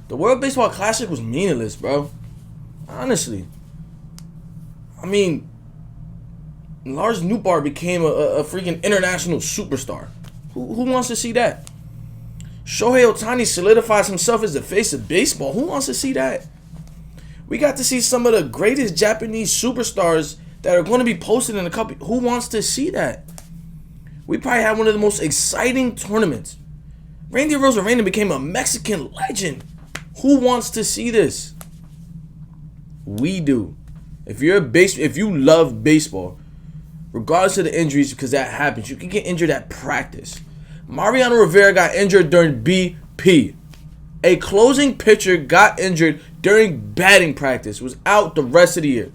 The World Baseball Classic was meaningless, bro. Honestly. I mean, Lars Nootbaar became a freaking international superstar. Who wants to see that? Shohei Ohtani solidifies himself as the face of baseball. Who wants to see that? We got to see some of the greatest Japanese superstars that are going to be posted in a couple. Who wants to see that? We probably had one of the most exciting tournaments. Randy Rosarena became a Mexican legend. Who wants to see this? We do. If you love baseball, regardless of the injuries, because that happens, you can get injured at practice. Mariano Rivera got injured during BP. A closing pitcher got injured during batting practice, was out the rest of the year.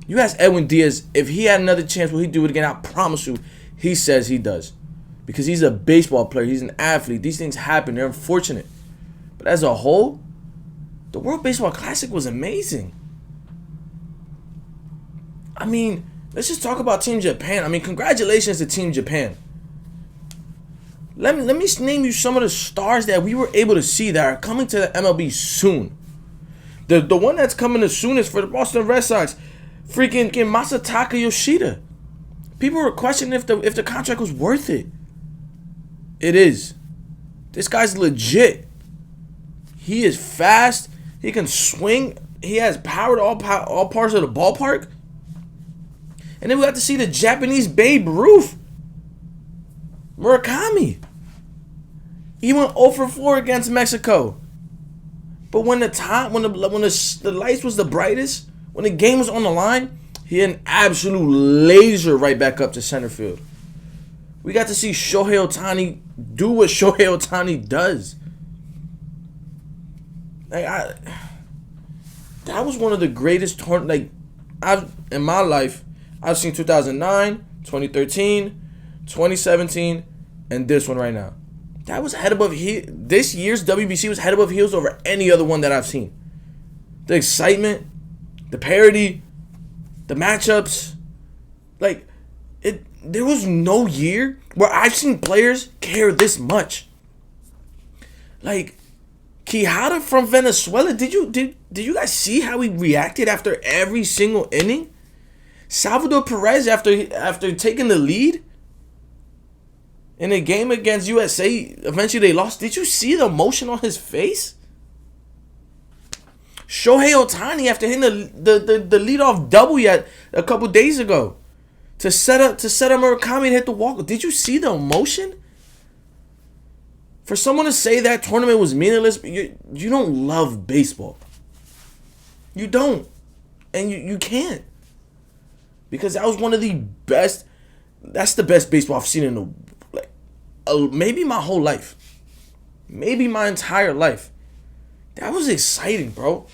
You ask Edwin Diaz if he had another chance, will he do it again? I promise you, he says he does. Because he's a baseball player, he's an athlete. These things happen, they're unfortunate. But as a whole, the World Baseball Classic was amazing. I mean, let's just talk about Team Japan. I mean, congratulations to Team Japan. Let me name you some of the stars that we were able to see that are coming to the MLB soon. The one that's coming the soonest for the Boston Red Sox, freaking Masataka Yoshida. People were questioning if the contract was worth it. It is. This guy's legit. He is fast. He can swing. He has power to all parts of the ballpark. And then we got to see the Japanese Babe Ruth, Murakami. He went 0 for 4 against Mexico. But when the lights was the brightest, when the game was on the line, he had an absolute laser right back up to center field. We got to see Shohei Ohtani do what Shohei Ohtani does. That was one of the greatest tournaments. In my life, I've seen 2009, 2013, 2017, and this one right now. That was head above this year's WBC was head above heels over any other one that I've seen. The excitement, the parity, the matchups, there was no year where I've seen players care this much. Like Quijada from Venezuela, did you guys see how he reacted after every single inning? Salvador Perez after taking the lead in a game against USA, eventually they lost. Did you see the emotion on his face? Shohei Ohtani after hitting the leadoff double a couple days ago to set up Murakami and hit the walk. Did you see the emotion? For someone to say that tournament was meaningless, you don't love baseball. You don't. And you can't. Because that was one of the best. That's the best baseball I've seen in maybe my whole life. Maybe my entire life. That was exciting, bro.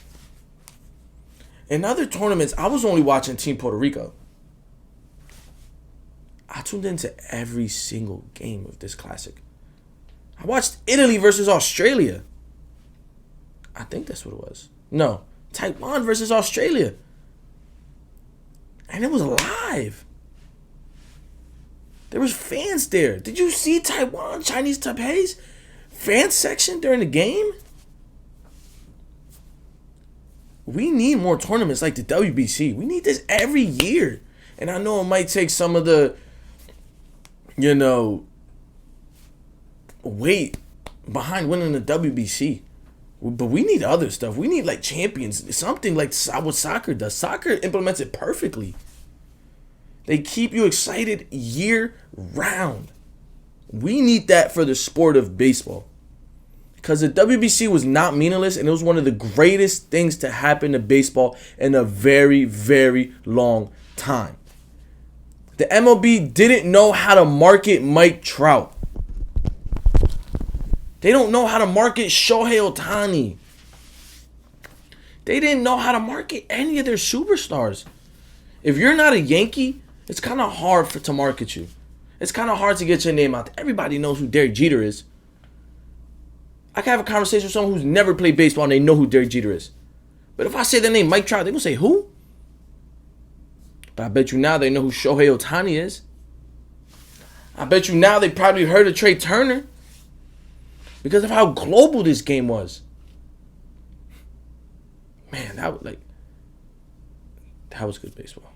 In other tournaments, I was only watching Team Puerto Rico. I tuned into every single game of this classic. I watched Italy versus Australia. I think that's what it was. No, Taiwan versus Australia. And it was live. There was fans there. Did you see Taiwan, Chinese Taipei's fan section during the game? We need more tournaments like the WBC. We need this every year. And I know it might take some of the, weight behind winning the WBC. But we need other stuff. We need champions. Something like what soccer does. Soccer implements it perfectly. They keep you excited year round. We need that for the sport of baseball. Because the WBC was not meaningless, and it was one of the greatest things to happen to baseball in a very, very long time. The MLB didn't know how to market Mike Trout. They don't know how to market Shohei Ohtani. They didn't know how to market any of their superstars. If you're not a Yankee, it's kind of hard to market you. It's kind of hard to get your name out there. Everybody knows who Derek Jeter is. I can have a conversation with someone who's never played baseball and they know who Derek Jeter is. But if I say the name Mike Trout, they're going to say, who? But I bet you now they know who Shohei Ohtani is. I bet you now they probably heard of Trey Turner. because of how global this game was. Man, that was good baseball.